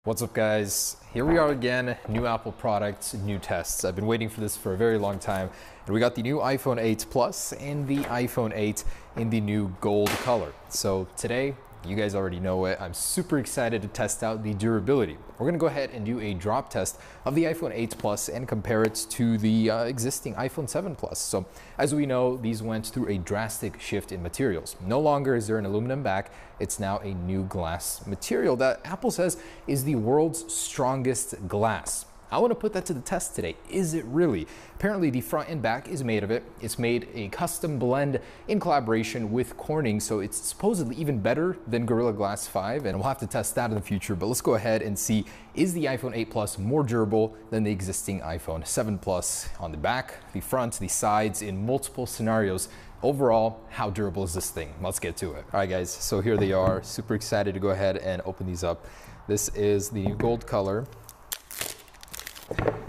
What's up, guys? Here we are again, new Apple products, new tests. I've been waiting for this for a very long time, and we got the new iPhone 8 Plus and the iPhone 8 in the new gold color. So today, you guys already know it, I'm super excited to test out the durability. We're gonna go ahead and do a drop test of the iPhone 8 Plus and compare it to the existing iPhone 7 Plus. So as we know, these went through a drastic shift in materials. No longer is there an aluminum back, it's now a new glass material that Apple says is the world's strongest glass. I want to put that to the test today. Is it really? Apparently the front and back is made of it. It's made a custom blend in collaboration with Corning, so it's supposedly even better than Gorilla Glass 5, and we'll have to test that in the future. But let's go ahead and see, is the iPhone 8 Plus more durable than the existing iPhone 7 Plus on the back, the front, the sides, in multiple scenarios? Overall, how durable is this thing? Let's get to it. All right, guys, so here they are. Super excited to go ahead and open these up. This is the gold color.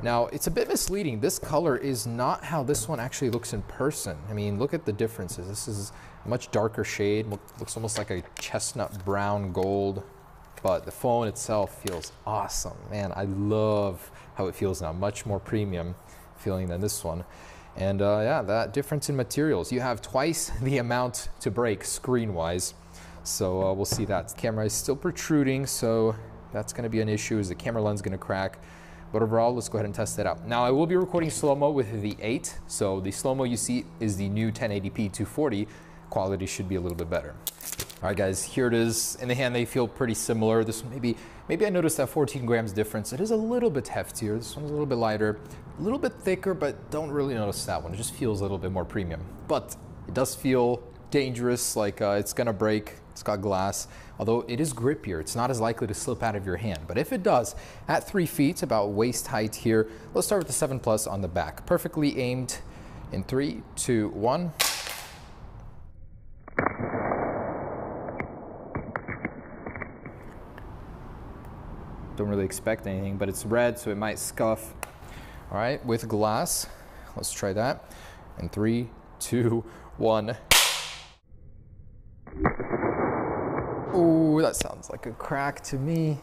Now, it's a bit misleading. This color is not how this one actually looks in person. I mean, look at the differences. This is a much darker shade. Looks almost like a chestnut brown gold, but the phone itself feels awesome. Man, I love how it feels now. Much more premium feeling than this one. And yeah, that difference in materials. You have twice the amount to break screen-wise. So we'll see that. The camera is still protruding, so that's gonna be an issue. Is the camera lens gonna crack? But overall, let's go ahead and test it out. Now, I will be recording slow-mo with the 8. So the slow-mo you see is the new 1080p 240. Quality should be a little bit better. All right, guys, here it is. In the hand, they feel pretty similar. This one, maybe I noticed that 14 grams difference. It is a little bit heftier. This one's a little bit lighter, a little bit thicker, but don't really notice that one. It just feels a little bit more premium. But it does feel dangerous, like it's gonna break. It's got glass, although it is grippier. It's not as likely to slip out of your hand. But if it does, at 3 feet, about waist height here, let's start with the 7 Plus on the back. Perfectly aimed in 3, 2, 1. Don't really expect anything, but it's red, so it might scuff. All right, with glass, let's try that. In 3, 2, 1. Oh, that sounds like a crack to me.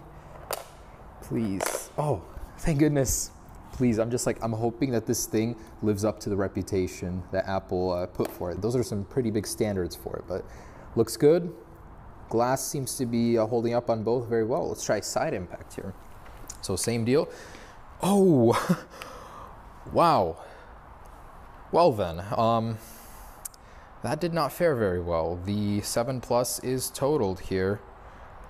Please. Oh, thank goodness. Please, I'm hoping that this thing lives up to the reputation that Apple put for it. Those are some pretty big standards for it, but looks good. Glass seems to be holding up on both very well. Let's try side impact here. So same deal. Oh, wow. Well then, that did not fare very well. The 7 Plus is totaled here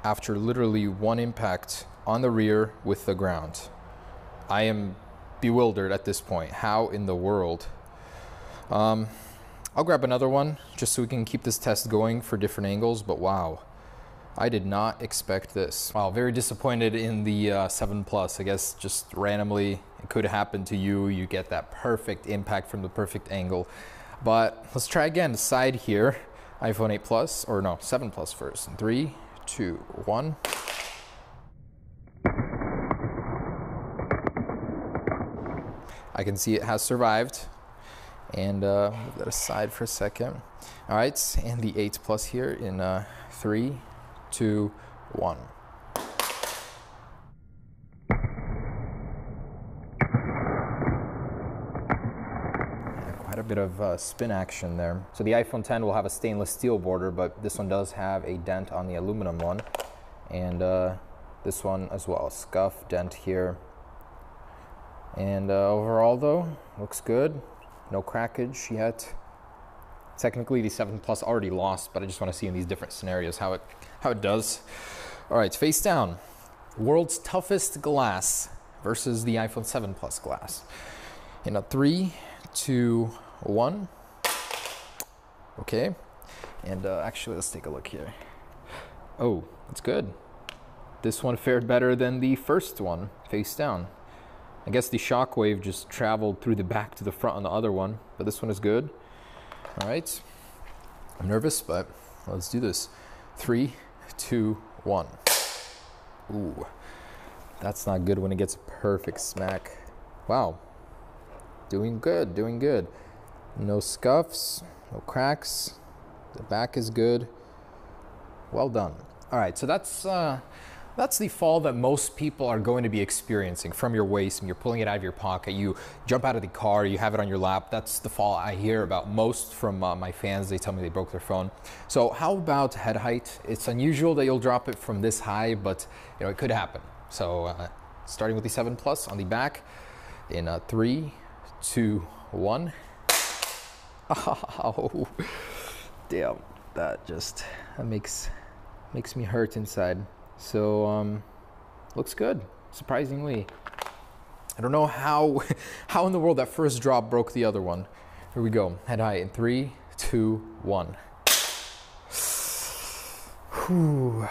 after literally one impact on the rear with the ground. I am bewildered at this point. How in the world? I'll grab another one just so we can keep this test going for different angles, but wow. I did not expect this. Wow, very disappointed in the 7 Plus. I guess just randomly, it could happen to you. You get that perfect impact from the perfect angle. But let's try again, the side here, iPhone 8 Plus, or no, 7 Plus first. In 3, 2, 1. I can see it has survived. And move that aside for a second. All right, and the 8 Plus here in 3, 2, 1. A bit of spin action there. So the iPhone 10 will have a stainless steel border, but this one does have a dent on the aluminum one, and this one as well, scuff, dent here. And overall though, looks good. No crackage yet. Technically the 7 Plus already lost, but I just want to see in these different scenarios how it does. All right, face down. World's toughest glass versus the iPhone 7 Plus glass. In a 3, 2, 1. Okay, and actually let's take a look here. Oh, that's good. This one fared better than the first one, face down. I guess the shockwave just traveled through the back to the front on the other one, but this one is good. All right, I'm nervous, but let's do this. 3, 2, 1. Ooh, that's not good when it gets a perfect smack. Wow. Doing good, doing good. No scuffs, no cracks. The back is good. Well done. All right, so that's That's the fall that most people are going to be experiencing from your waist, and you're pulling it out of your pocket. You jump out of the car, you have it on your lap. That's the fall I hear about most from my fans. They tell me they broke their phone. So how about head height? It's unusual that you'll drop it from this high, but you know, it could happen. So starting with the 7 Plus on the back in 3, 2, 1. Oh, damn, that makes me hurt inside. So looks good, surprisingly. I don't know how in the world that first drop broke the other one. Here we go, head height in 3, 2, 1. Whew.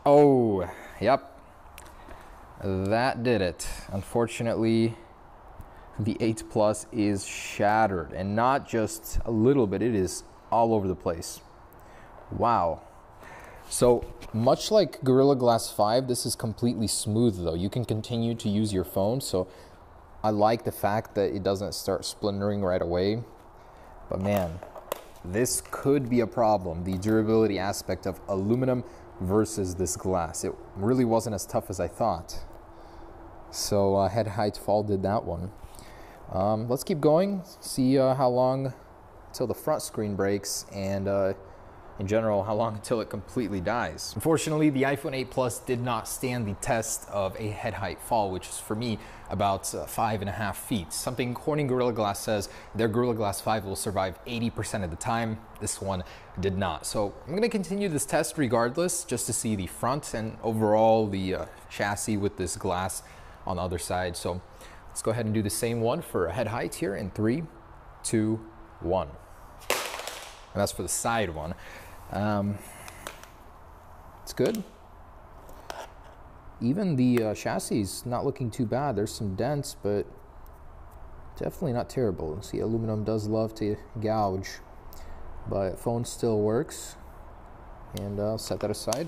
Oh, yep, that did it. Unfortunately, the 8 Plus is shattered, and not just a little bit, it is all over the place. Wow. So much like Gorilla Glass 5, this is completely smooth though. You can continue to use your phone, so I like the fact that it doesn't start splintering right away. But man, this could be a problem, the durability aspect of aluminum versus this glass. It really wasn't as tough as I thought. So head height fall did that one. Let's keep going, see how long until the front screen breaks, and in general, how long until it completely dies. Unfortunately, the iPhone 8 Plus did not stand the test of a head height fall, which is for me about 5.5 feet. Something Corning Gorilla Glass says their Gorilla Glass 5 will survive 80% of the time. This one did not. So I'm gonna continue this test regardless, just to see the front and overall the chassis with this glass on the other side. So let's go ahead and do the same one for head height here in 3, 2, 1. And that's for the side one. It's good. Even the chassis is not looking too bad. There's some dents, but definitely not terrible. See, aluminum does love to gouge, but phone still works. And I'll set that aside.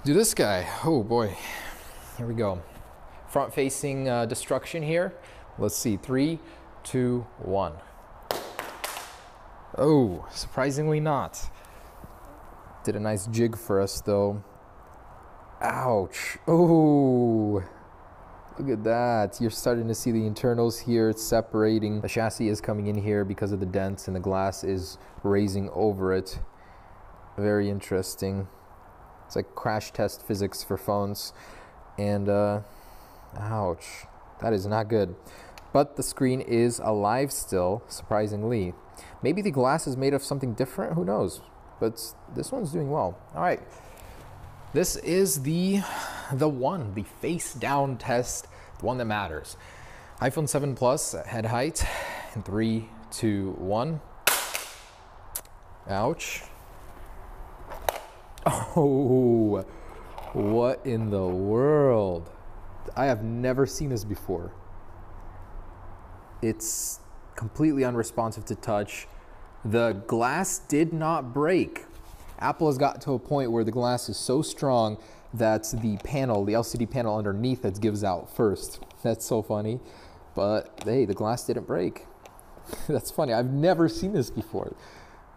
Do this guy. Oh boy. Here we go. Front facing destruction here. Let's see. 3, 2, 1. Oh, surprisingly not. Did a nice jig for us though. Ouch. Oh, look at that. You're starting to see the internals here. It's separating. The chassis is coming in here because of the dents, and the glass is raising over it. Very interesting. It's like crash test physics for phones. And ouch, that is not good. But the screen is alive still, surprisingly. Maybe the glass is made of something different, who knows? But this one's doing well. All right, this is the face down test, the one that matters. iPhone 7 Plus head height in 3, 2, 1. Ouch. Oh, what in the world? I have never seen this before. It's completely unresponsive to touch. The glass did not break. Apple has got to a point where the glass is so strong that the panel, the LCD panel underneath it gives out first. That's so funny. But hey, the glass didn't break. That's funny. I've never seen this before.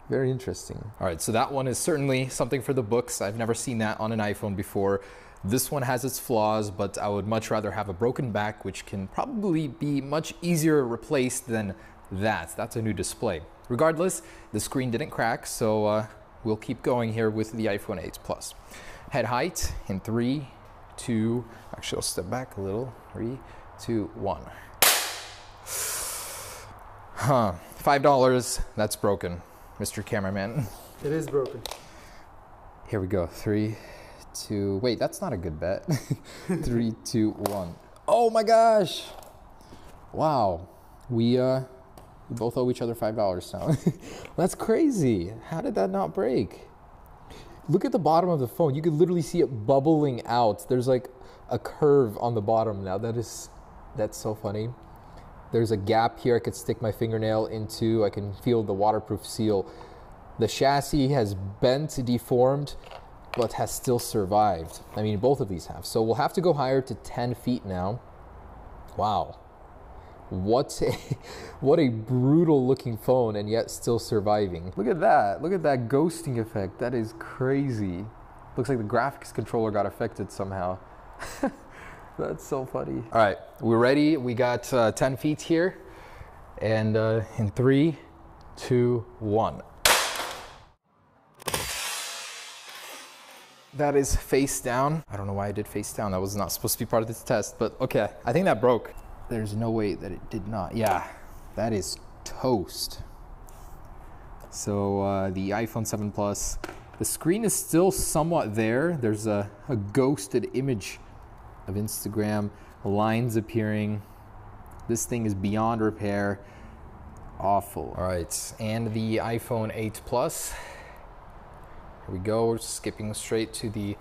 Very interesting. All right, so that one is certainly something for the books. I've never seen that on an iPhone before. This one has its flaws, but I would much rather have a broken back, which can probably be much easier replaced than that. That's a new display. Regardless, the screen didn't crack, so we'll keep going here with the iPhone 8 Plus. Head height in 3, 2, actually I'll step back a little. 3, 2, 1. Huh, $5, that's broken, Mr. Cameraman. It is broken. Here we go, 3, 2, wait, that's not a good bet. 3, 2, 1. Oh my gosh! Wow, we both owe each other $5 now. That's crazy. How did that not break? Look at the bottom of the phone. You could literally see it bubbling out. There's like a curve on the bottom now. That's so funny. There's a gap here I could stick my fingernail into. I can feel the waterproof seal. The chassis has bent, deformed, but has still survived. I mean, both of these have. So we'll have to go higher to 10 feet now. Wow. What a brutal looking phone, and yet still surviving. Look at that. Look at that ghosting effect. That is crazy. Looks like the graphics controller got affected somehow. That's so funny. All right, we're ready. We got 10 feet here. And in 3, 2, 1. That is face down. I don't know why I did face down. That was not supposed to be part of this test, but okay. I think that broke. There's no way that it did not. Yeah, that is toast. So the iPhone 7 Plus, the screen is still somewhat there. There's a ghosted image of Instagram, lines appearing. This thing is beyond repair. Awful. All right, and the iPhone 8 Plus. Here we go, we're skipping straight to the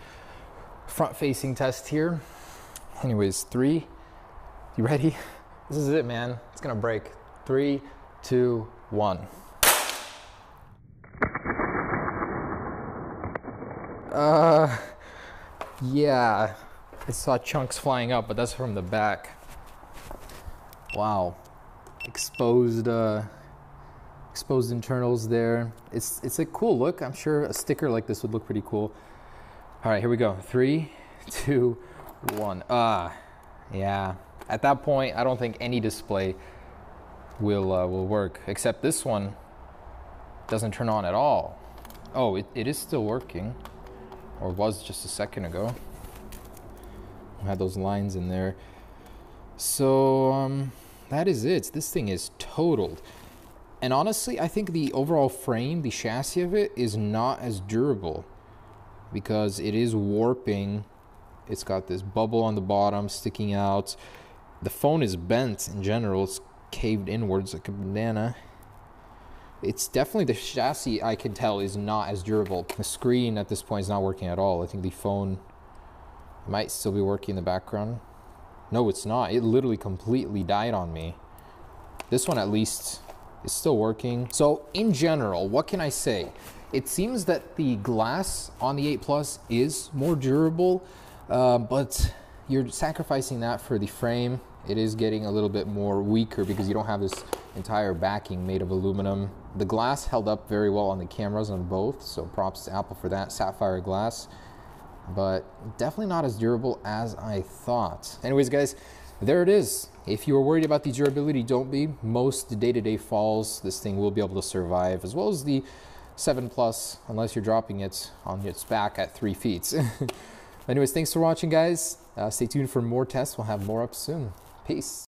front-facing test here. Anyways, 3, you ready? This is it, man. It's gonna break. 3, 2, 1. Yeah, I saw chunks flying up, but that's from the back. Wow, exposed internals there. It's a cool look. I'm sure a sticker like this would look pretty cool. All right, here we go. 3, 2, 1. Yeah. At that point, I don't think any display will work, except this one doesn't turn on at all. Oh, it is still working, or was just a second ago. I had those lines in there. So that is it. This thing is totaled. And honestly, I think the overall frame, the chassis of it, is not as durable because it is warping. It's got this bubble on the bottom sticking out. The phone is bent in general. It's caved inwards like a banana. It's definitely the chassis, I can tell, is not as durable. The screen at this point is not working at all. I think the phone might still be working in the background. No, it's not. It literally completely died on me. This one at least is still working. So in general, what can I say? It seems that the glass on the 8 Plus is more durable, but you're sacrificing that for the frame. It is getting a little bit more weaker because you don't have this entire backing made of aluminum. The glass held up very well on the cameras on both, so props to Apple for that, sapphire glass, but definitely not as durable as I thought. Anyways, guys, there it is. If you were worried about the durability, don't be. Most day-to-day falls, this thing will be able to survive, as well as the 7 Plus, unless you're dropping it on its back at 3 feet. Anyways, thanks for watching, guys. Stay tuned for more tests. We'll have more up soon. Peace.